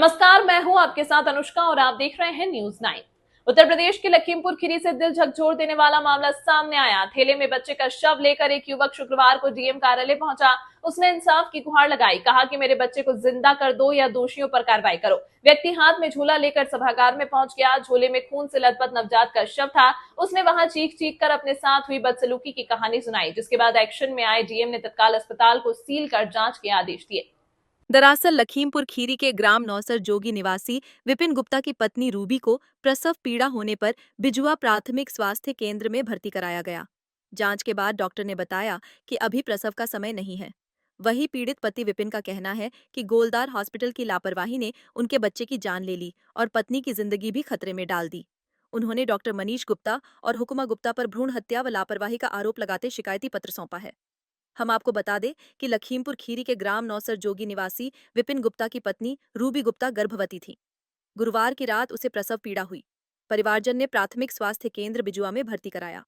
नमस्कार, मैं हूं आपके साथ अनुष्का और आप देख रहे हैं न्यूज़ 9। उत्तर प्रदेश के लखीमपुर खीरी से दिल झकझोर देने वाला मामला सामने आया। थैले में बच्चे का शव लेकर एक युवक शुक्रवार को डीएम कार्यालय पहुंचा। उसने इंसाफ की गुहार लगाई, कहा कि मेरे बच्चे को जिंदा कर दो या दोषियों पर कार्रवाई करो। व्यक्ति हाथ में झूला लेकर सभागार में पहुंच गया। झूले में खून से लथपथ नवजात का शव था। उसने वहां चीख चीख कर अपने साथ हुई बदसलूकी की कहानी सुनाई, जिसके बाद एक्शन में आए डीएम ने तत्काल अस्पताल को सील कर जांच के आदेश दिए। दरअसल लखीमपुर खीरी के ग्राम नौसर जोगी निवासी विपिन गुप्ता की पत्नी रूबी को प्रसव पीड़ा होने पर बिजुआ प्राथमिक स्वास्थ्य केंद्र में भर्ती कराया गया। जांच के बाद डॉक्टर ने बताया कि अभी प्रसव का समय नहीं है। वही पीड़ित पति विपिन का कहना है कि गोलदार हॉस्पिटल की लापरवाही ने उनके बच्चे की जान ले ली और पत्नी की जिंदगी भी खतरे में डाल दी। उन्होंने डॉक्टर मनीष गुप्ता और हुकुमा गुप्ता पर भ्रूण हत्या व लापरवाही का आरोप लगाते शिकायती पत्र सौंपा है। हम आपको बता दें कि लखीमपुर खीरी के ग्राम नौसर जोगी निवासी विपिन गुप्ता की पत्नी रूबी गुप्ता गर्भवती थी। गुरुवार की रात उसे प्रसव पीड़ा हुई। परिवारजन ने प्राथमिक स्वास्थ्य केंद्र बिजुआ में भर्ती कराया।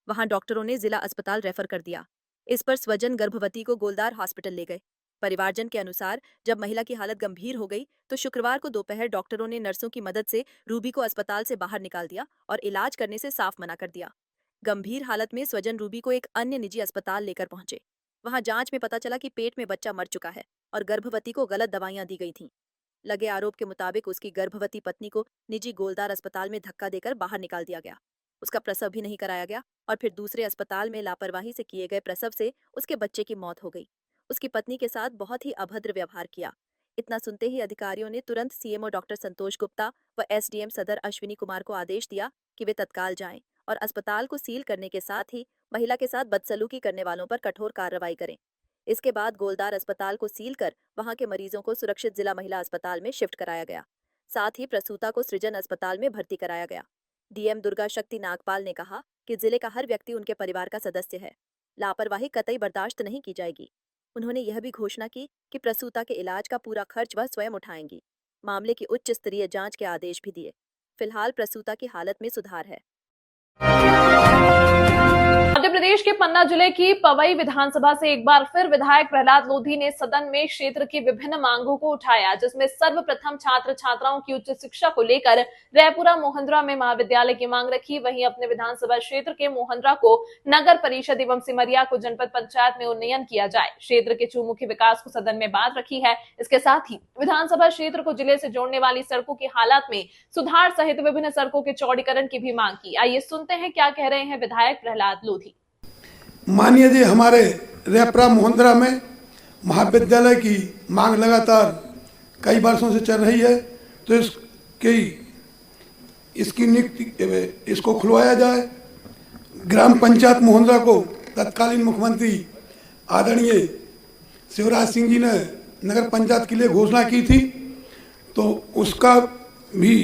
वहां डॉक्टरों ने जिला अस्पताल रेफर कर दिया। इस पर स्वजन गर्भवती को गोलदार हॉस्पिटल ले गए। परिवारजन के अनुसार जब महिला की हालत गंभीर हो गई तो शुक्रवार को दोपहर डॉक्टरों ने नर्सों की मदद से रूबी को अस्पताल से बाहर निकाल दिया और इलाज करने से साफ मना कर दिया। गंभीर हालत में स्वजन रूबी को एक अन्य निजी अस्पताल लेकर पहुंचे। वहां जांच में पता चला कि पेट में बच्चा मर चुका है और गर्भवती को गलत दवाइयां दी गई थीं। लगे आरोप के मुताबिक उसकी गर्भवती पत्नी को निजी गोलदार अस्पताल में धक्का देकर बाहर निकाल दिया गया। उसका प्रसव भी नहीं कराया गया और फिर दूसरे अस्पताल में लापरवाही से किए गए प्रसव से उसके बच्चे की मौत हो गई। उसकी पत्नी के साथ बहुत ही अभद्र व्यवहार किया। इतना सुनते ही अधिकारियों ने तुरंत सीएमओ डॉक्टर संतोष गुप्ता व एसडीएम सदर अश्विनी कुमार को आदेश दिया कि वे तत्काल जाएं और अस्पताल को सील करने के साथ ही महिला के साथ बदसलूकी करने वालों पर कठोर कार्रवाई करें। इसके बाद गोलदार अस्पताल को सील कर वहां के मरीजों को सुरक्षित जिला महिला अस्पताल में शिफ्ट कराया गया। साथ ही प्रसूता को सृजन अस्पताल में भर्ती कराया गया। डीएम दुर्गा शक्ति नागपाल ने कहा कि जिले का हर व्यक्ति उनके परिवार का सदस्य है। लापरवाही कतई बर्दाश्त नहीं की जाएगी। उन्होंने यह भी घोषणा की कि प्रसूता के इलाज का पूरा खर्च वह स्वयं उठाएंगी। मामले की उच्च स्तरीय जांच के आदेश भी दिए। फिलहाल प्रसूता की हालत में सुधार है। मध्य प्रदेश के पन्ना जिले की पवई विधानसभा से एक बार फिर विधायक प्रहलाद लोधी ने सदन में क्षेत्र की विभिन्न मांगों को उठाया, जिसमें सर्वप्रथम छात्र छात्राओं की उच्च शिक्षा को लेकर रायपुरा मोहंद्रा में महाविद्यालय की मांग रखी। वहीं अपने विधानसभा क्षेत्र के मोहंद्रा को नगर परिषद एवं सिमरिया को जनपद पंचायत में उन्नयन किया जाए। क्षेत्र के चहुमुखी विकास को सदन में बात रखी है। इसके साथ ही विधानसभा क्षेत्र को जिले से जोड़ने वाली सड़कों की हालत में सुधार सहित विभिन्न सड़कों के चौड़ीकरण की भी मांग की। आइए सुनते हैं क्या कह रहे हैं विधायक प्रहलाद लोधी। मानिए जी, हमारे रेपरा मोहंद्रा में महाविद्यालय की मांग लगातार कई वर्षों से चल रही है, तो इसकी नियुक्ति इसको खुलवाया जाए। ग्राम पंचायत मोहंद्रा को तत्कालीन मुख्यमंत्री आदरणीय शिवराज सिंह जी ने नगर पंचायत के लिए घोषणा की थी, तो उसका भी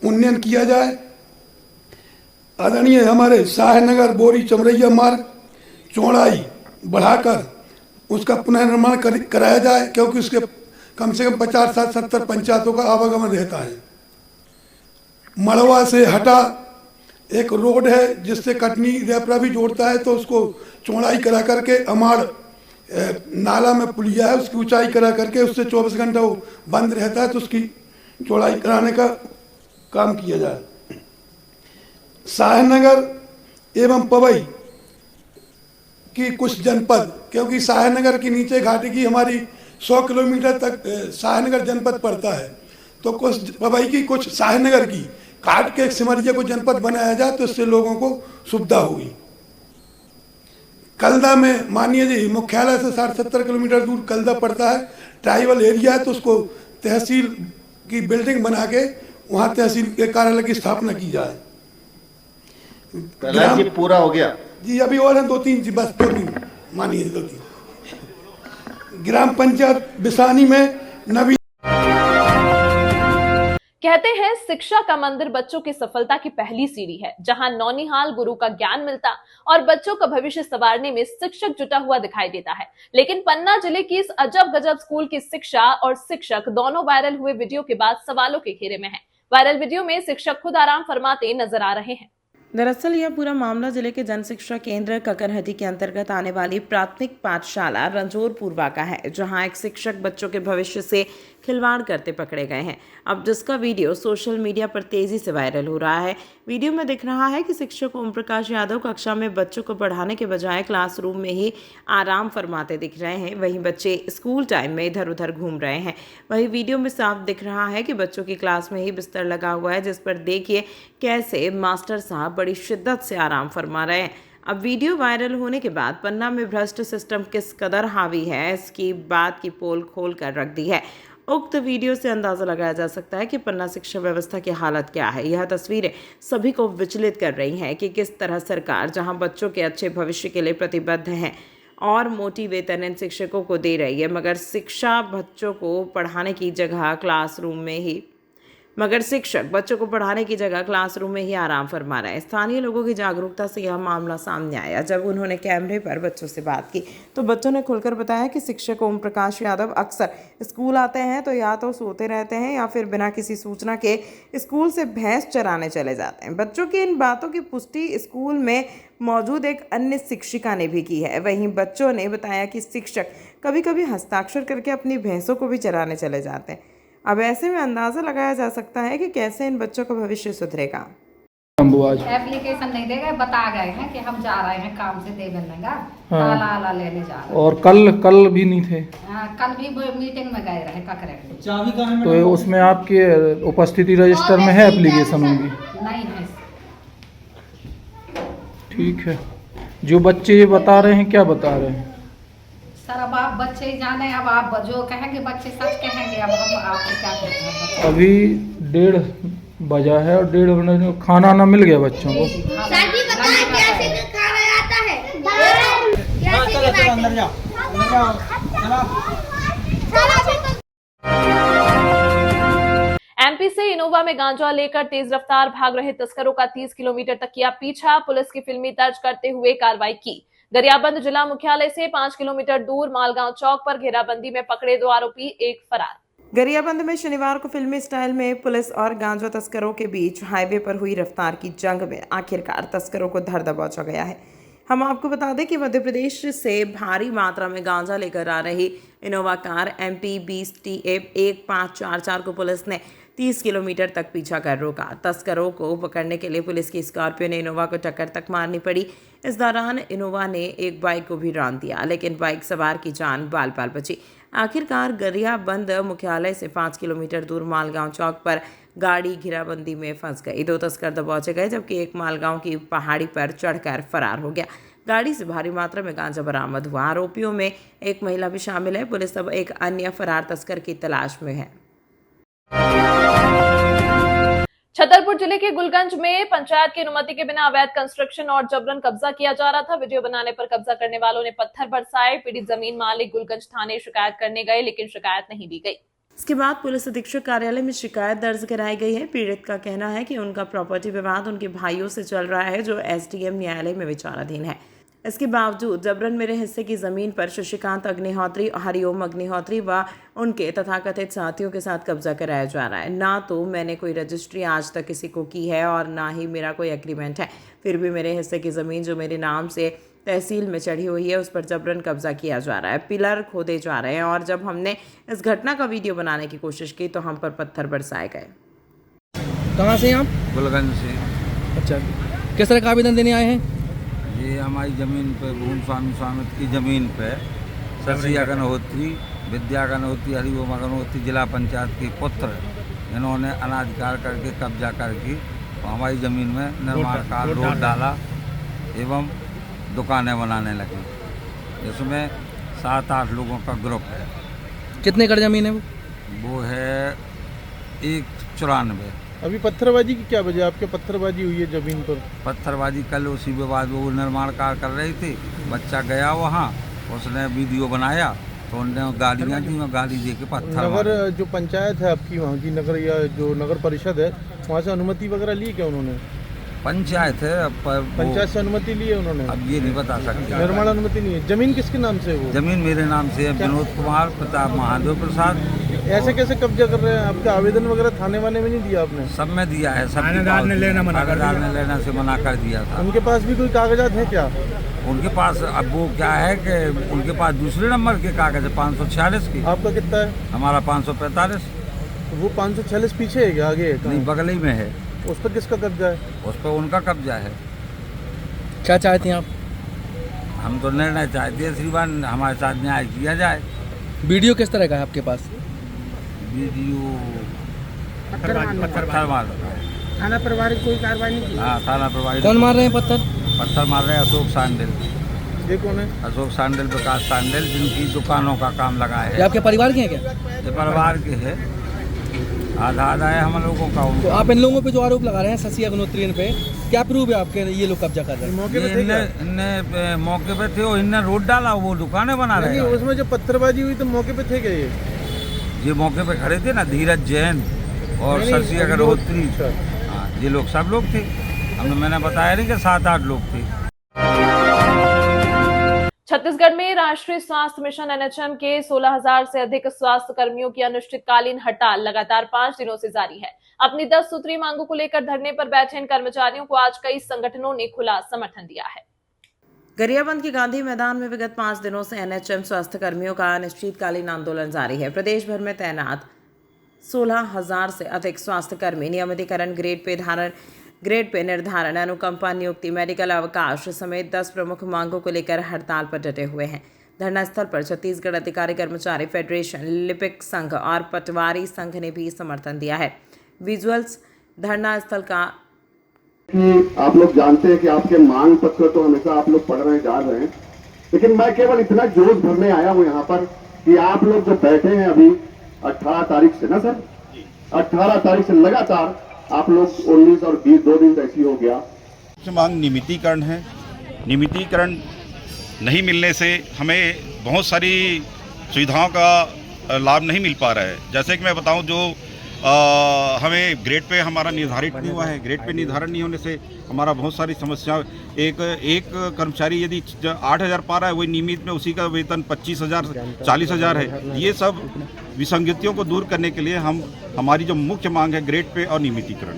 उन्नयन किया जाए। आदरणीय हमारे शाहनगर बोरी चमरैया मार्ग चौड़ाई बढ़ाकर उसका पुनर्निर्माण कराया जाए, क्योंकि उसके कम से कम 50 से 70 पंचायतों का आवागमन रहता है। मड़वा से हटा एक रोड है जिससे कटनी रेपरा भी जोड़ता है, तो उसको चौड़ाई करा करके अमाड़ नाला में पुलिया है, उसकी ऊंचाई करा करके उससे 24 घंटा वो बंद रहता है, तो उसकी चौड़ाई कराने का काम किया जाए। शाहनगर एवं पवई की कुछ जनपद, क्योंकि शाहनगर के नीचे घाटी की हमारी 100 किलोमीटर तक शाहनगर जनपद पड़ता है, तो कुछ पवई की कुछ शाहनगर की काट के सिमरिया को जनपद बनाया जाए, तो इससे लोगों को सुविधा होगी। कलदा में मानिए जी, मुख्यालय से 60-70 किलोमीटर दूर कलदा पड़ता है, ट्राइबल एरिया है, तो उसको तहसील की बिल्डिंग बना के वहाँ तहसील के कार्यालय की स्थापना की जाए। जी पूरा हो गया जी, अभी और है 2-3 जी, बस 2-3 मानिए 2-3। ग्राम पंचायत बिसानी में नवीन कहते हैं शिक्षा का मंदिर बच्चों की सफलता की पहली सीढ़ी है, जहां नौनिहाल गुरु का ज्ञान मिलता और बच्चों का भविष्य संवारने में शिक्षक जुटा हुआ दिखाई देता है। लेकिन पन्ना जिले की इस अजब गजब स्कूल की शिक्षा और शिक्षक दोनों वायरल हुए वीडियो के बाद सवालों के घेरे में है। वायरल वीडियो में शिक्षक खुद आराम फरमाते नजर आ रहे हैं। दरअसल यह पूरा मामला जिले के जन शिक्षा केंद्र ककरहटी के अंतर्गत आने वाली प्राथमिक पाठशाला रंजोर पूर्वा का है, जहां एक शिक्षक बच्चों के भविष्य से खिलवाड़ करते पकड़े गए हैं। अब जिसका वीडियो सोशल मीडिया पर तेजी से वायरल हो रहा है। वीडियो में दिख रहा है कि शिक्षक ओम प्रकाश यादव कक्षा में बच्चों को पढ़ाने के बजाय क्लासरूम में ही आराम फरमाते दिख रहे हैं। वहीं बच्चे स्कूल टाइम में इधर उधर घूम रहे हैं। वहीं वीडियो में साफ दिख रहा है कि बच्चों की क्लास में ही बिस्तर लगा हुआ है, जिस पर देखिए कैसे मास्टर साहब बड़ी शिद्दत से आराम फरमा रहे हैं। अब वीडियो वायरल होने के बाद पन्ना में भ्रष्ट सिस्टम किस कदर हावी है, इसकी बात की पोल खोल कर रख दी है। उक्त वीडियो से अंदाज़ा लगाया जा सकता है कि पन्ना शिक्षा व्यवस्था की हालत क्या है। यह तस्वीरें सभी को विचलित कर रही हैं कि किस तरह सरकार जहां बच्चों के अच्छे भविष्य के लिए प्रतिबद्ध है और मोटी वेतन इन शिक्षकों को दे रही है, मगर शिक्षक बच्चों को पढ़ाने की जगह क्लासरूम में ही आराम फरमा रहे हैं। स्थानीय लोगों की जागरूकता से यह मामला सामने आया। जब उन्होंने कैमरे पर बच्चों से बात की तो बच्चों ने खुलकर बताया कि शिक्षक ओम प्रकाश यादव अक्सर स्कूल आते हैं तो या तो सोते रहते हैं या फिर बिना किसी सूचना के स्कूल से भैंस चराने चले जाते हैं। बच्चों की इन बातों की पुष्टि स्कूल में मौजूद एक अन्य शिक्षिका ने भी की है। वहीं बच्चों ने बताया कि शिक्षक कभी कभी हस्ताक्षर करके अपनी भैंसों को भी चराने चले जाते हैं। अब ऐसे में अंदाज़ा लगाया जा सकता है कि कैसे इन बच्चों का भविष्य सुधरेगा। एप्लीकेशन नहीं देगा, बता गए हैं कि हम जा रहे हैं काम से दे बनेगा, ताला आला लेने जा रहे हैं। और कल भी नहीं थे? कल भी मीटिंग में गए रहे ककरे। तो उसमें आपके उपस्थिति रजिस्टर में है एप्लीकेशन होगी? नहीं है। ठीक है। जो बच्चे ये बता रहे हैं, क्या बता रहे हैं? सर अब आप बच्चे ही जाने, अब आप जो कहेंगे बच्चे सच कहेंगे। अब हम आपको क्या कहते हैं। अभी 1:30 बजा है और 1:30 बजे में खाना ना मिल गया बच्चों को। एमपी से इनोवा में गांजा लेकर तेज रफ्तार भाग रहे तस्करों का 30 किलोमीटर तक किया पीछा। पुलिस की फिल्मी तर्ज करते हुए कार्रवाई की। गरियाबंद जिला मुख्यालय से 5 किलोमीटर दूर मालगांव चौक पर घेराबंदी में पकड़े 2 आरोपी, एक फरार। गरियाबंद में शनिवार को फिल्मी स्टाइल में पुलिस और गांजा तस्करों के बीच हाईवे पर हुई रफ्तार की जंग में आखिरकार तस्करों को धर दबोचा गया है। हम आपको बता दें कि मध्य प्रदेश से भारी मात्रा में गांजा लेकर आ रही इनोवा कार MP 20 TF 1544 को पुलिस ने 30 किलोमीटर तक पीछा कर रोका। तस्करों को पकड़ने के लिए पुलिस की स्कॉर्पियो ने इनोवा को टक्कर तक मारनी पड़ी। इस दौरान इनोवा ने एक बाइक को भी रौंद दिया, लेकिन बाइक सवार की जान बाल बाल बची। आखिरकार गरियाबंद मुख्यालय से 5 किलोमीटर दूर मालगांव चौक पर गाड़ी घेराबंदी में फंस गई। 2 तस्कर दबोचे गए, जबकि एक मालगांव की पहाड़ी पर चढ़कर फरार हो गया। गाड़ी से भारी मात्रा में गांजा बरामद हुआ। आरोपियों में एक महिला भी शामिल है। पुलिस अब एक अन्य फरार तस्कर की तलाश में है। छतरपुर जिले के गुलगंज में पंचायत की अनुमति के बिना अवैध कंस्ट्रक्शन और जबरन कब्जा किया जा रहा था। वीडियो बनाने पर कब्जा करने वालों ने पत्थर बरसाए। पीड़ित जमीन मालिक गुलगंज थाने शिकायत करने गए, लेकिन शिकायत नहीं दी गई। इसके बाद पुलिस अधीक्षक कार्यालय में शिकायत दर्ज कराई गई है। पीड़ित का कहना है कि उनका प्रॉपर्टी विवाद उनके भाइयों से चल रहा है, जो SDM न्यायालय में विचाराधीन है। इसके बावजूद जबरन मेरे हिस्से की जमीन पर शशिकांत अग्निहोत्री, हरिओम अग्निहोत्री व उनके तथाकथित साथियों के साथ कब्जा कराया जा रहा है। ना तो मैंने कोई रजिस्ट्री आज तक किसी को की है और ना ही मेरा कोई एग्रीमेंट है, फिर भी मेरे हिस्से की ज़मीन जो मेरे नाम से तहसील में चढ़ी हुई है उस पर जबरन कब्जा किया जा रहा है। पिलर खोदे जा रहे हैं और जब हमने इस घटना का वीडियो बनाने की कोशिश की तो हम पर पत्थर बरसाए गए। कहाँ से आप? गुलगंज से। अच्छा, किस तरह का आवेदन देने आए हैं? ये हमारी ज़मीन पे भूम स्वामी स्वामित्व की ज़मीन पे शशि अग्निहोत्री, विद्या अग्निहोत्री, हरिओम अग्निहोत्री जिला पंचायत के पुत्र इन्होंने अनाधिकार करके कब्जा करके हमारी ज़मीन में निर्माण का रोड डाला एवं दुकानें बनाने लगे। इसमें 7-8 लोगों का ग्रुप है। कितने एकड़ ज़मीन है वो है 194। अभी पत्थरबाजी की क्या वजह? आपके पत्थरबाजी हुई है ज़मीन पर? पत्थरबाजी कल उसी विवाद वो निर्माण कार्य कर रही थी। बच्चा गया वहाँ, उसने वीडियो बनाया तो उनने गाड़ियाँ दी और गाड़ी दे के पत्थर। नगर जो पंचायत है आपकी, वहाँ की नगर या जो नगर परिषद है, वहाँ से अनुमति वगैरह ली क्या उन्होंने? पंचायत है, पर पंचायत से अनुमति ली है उन्होंने? अब ये नहीं बता सकते। निर्माण अनुमति नहीं है। ज़मीन किसके नाम से है वो? ज़मीन मेरे नाम से है, विनोद कुमार, प्रताप महादेव प्रसाद ऐसे कैसे कब्जा कर रहे हैं? आपके आवेदन वगैरह थाने वाने में नहीं दिया आपने? सब में दिया है, सब थानेदार ने लेना से मना कर दिया था। उनके पास भी कोई कागजात हैं क्या? उनके पास अब वो क्या है कि उनके पास दूसरे नंबर के कागज है 546 की। आपका कितना है? हमारा 545। वो 546 पीछे है क्या, आगे है? नहीं, बगल ही में है। उस पर किसका कब्जा है? उस पर उनका कब्जा है। क्या चाहते हैं आप? हम तो निर्णय चाहते हैं श्रीमान, हमारे साथ न्याय किया जाए। वीडियो किस तरह का है आपके पास? वीडियो पत्थर मार रहा है। थाना प्रभारी कोई कार्रवाई नहीं की? हाँ, थाना प्रभारी। कौन मार रहे हैं पत्थर? पत्थर मार रहे हैं अशोक सांडेल। ये कौन है? अशोक सांडेल, विकास सांडेल, जिनकी दुकानों का काम लगा ये है। आपके परिवार के हैं क्या? ये परिवार के है, आधा है हम लोगों का। तो आप इन लोगों पे जो आरोप लगा रहे हैं शशि अग्निहोत्री पे, क्या प्रूफ है आपके ये लोग कब्जा कर रहे हैं? मौके पे थे क्या? इनने मौके पे थे और इनने रोड डाला, वो दुकानें बना रहे नहीं, हैं। उसमें जो पत्थरबाजी हुई तो मौके पे थे क्या ये मौके पे खड़े थे ना, धीरज जैन और नहीं, शशि अग्निहोत्री। अच्छा। हाँ, ये लोग सब लोग थे। मैंने बताया नहीं कि 7-8 लोग थे। छत्तीसगढ़ में राष्ट्रीय स्वास्थ्य मिशन एनएचएम के 16,000 से अधिक स्वास्थ्य कर्मियों की अनिश्चितकालीन हड़ताल लगातार 5 दिनों से जारी है। अपनी 10 सूत्रीय मांगों को लेकर धरने पर बैठे इन कर्मचारियों को आज कई संगठनों ने खुला समर्थन दिया है। गरियाबंद के गांधी मैदान में विगत 5 दिनों से एनएचएम स्वास्थ्य कर्मियों का अनिश्चितकालीन आंदोलन जारी है। प्रदेश भर में तैनात 16,000 से अधिक स्वास्थ्य कर्मी नियमितीकरण, ग्रेड पे निर्धारण, अनुकंपा नियुक्ति, मेडिकल अवकाश समेत 10 प्रमुख मांगों को लेकर हड़ताल पर डटे हुए हैं। धरना स्थल पर छत्तीसगढ़ अधिकारी कर्मचारी फेडरेशन, लिपिक संघ और पटवारी संघ ने भी समर्थन दिया है। विजुअल्स धरना स्थल का कि आप लोग जानते हैं कि आपके मांग पत्र तो हमेशा आप लोग पढ़ रहे जा रहे हैं, लेकिन मैं केवल इतना जोश भरने आया हूं यहाँ पर कि आप लोग जो बैठे हैं अभी 18 तारीख से ना सर, 18 तारीख से लगातार आप लोग 19 और 20 2 दिन ऐसी हो गया। मांग नियमितीकरण है। नियमितीकरण नहीं मिलने से हमें बहुत सारी सुविधाओं का लाभ नहीं मिल पा रहा है। जैसे कि मैं बताऊं, जो हमें ग्रेड पे हमारा निर्धारित नहीं हुआ है। ग्रेड पे निर्धारण नहीं होने से हमारा बहुत सारी समस्या, एक कर्मचारी यदि 8,000 पा रहा है, वही नियमित में उसी का वेतन 25,000 40,000 है। ये सब विसंगतियों को दूर करने के लिए हमारी जो मुख्य मांग है ग्रेड पे और नियमितीकरण।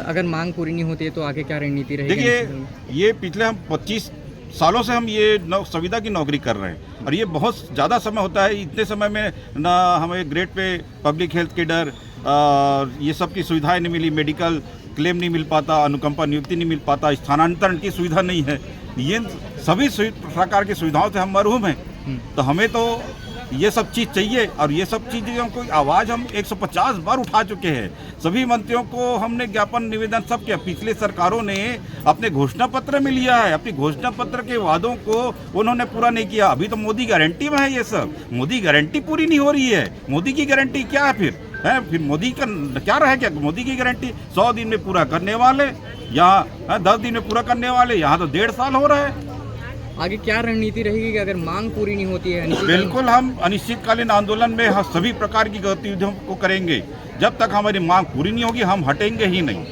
अगर मांग पूरी नहीं होती है तो आगे क्या रणनीति रहेगी? देखिए, ये पिछले हम 25 सालों से हम ये संविदा की नौकरी कर रहे हैं और ये बहुत ज़्यादा समय होता है। इतने समय में ना हमें ग्रेड पे पब्लिक हेल्थ के डर, ये सब की सुविधाएं नहीं मिली, मेडिकल क्लेम नहीं मिल पाता, अनुकंपा नियुक्ति नहीं मिल पाता, स्थानांतरण की सुविधा नहीं है। ये सभी प्रकार की सुविधाओं से हम महरूम हैं। तो हमें तो ये सब चीज़ चाहिए और ये सब चीज़ों को आवाज़ हम 150 बार उठा चुके हैं। सभी मंत्रियों को हमने ज्ञापन निवेदन सब किया। पिछले सरकारों ने अपने घोषणा पत्र में लिया है, अपनी घोषणा पत्र के वादों को उन्होंने पूरा नहीं किया। अभी तो मोदी गारंटी में है ये सब। मोदी गारंटी पूरी नहीं हो रही है। मोदी की गारंटी क्या है फिर? फिर मोदी का क्या रहा? क्या मोदी की गारंटी 100 दिन में पूरा करने वाले, यहाँ 10 दिन में पूरा करने वाले, यहाँ तो 1.5 साल हो रहा है। आगे क्या रणनीति रहेगी कि अगर मांग पूरी नहीं होती है? बिल्कुल, हम अनिश्चितकालीन आंदोलन में सभी प्रकार की गतिविधियों को करेंगे। जब तक हमारी मांग पूरी नहीं होगी हम हटेंगे ही नहीं।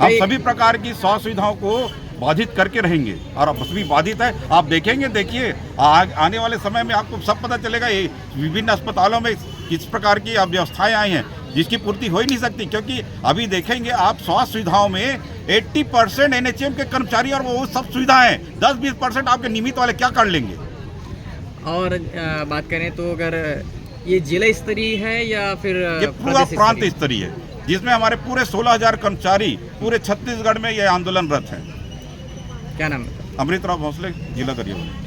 हम सभी प्रकार की स्वास्थ्य सुविधाओं को बाधित करके रहेंगे और अब सभी बाधित है। आप देखेंगे, देखिए आने वाले समय में आपको सब पता चलेगा ये विभिन्न अस्पतालों में किस प्रकार की व्यवस्थाएं आई हैं जिसकी पूर्ति हो ही नहीं सकती। क्योंकि अभी देखेंगे आप स्वास्थ्य सुविधाओं में 80% एनएचएम के कर्मचारी और वो सब सुविधाएं, 10-20% आपके नियमित वाले क्या कर लेंगे। और बात करें तो अगर ये जिला स्तरीय है या फिर ये पूरा प्रांत स्तरीय है, जिसमें हमारे पूरे 16,000 कर्मचारी पूरे छत्तीसगढ़ में ये आंदोलनरत हैं। क्या नाम है? अमृत राव भोसले, जिला गरियाबंद।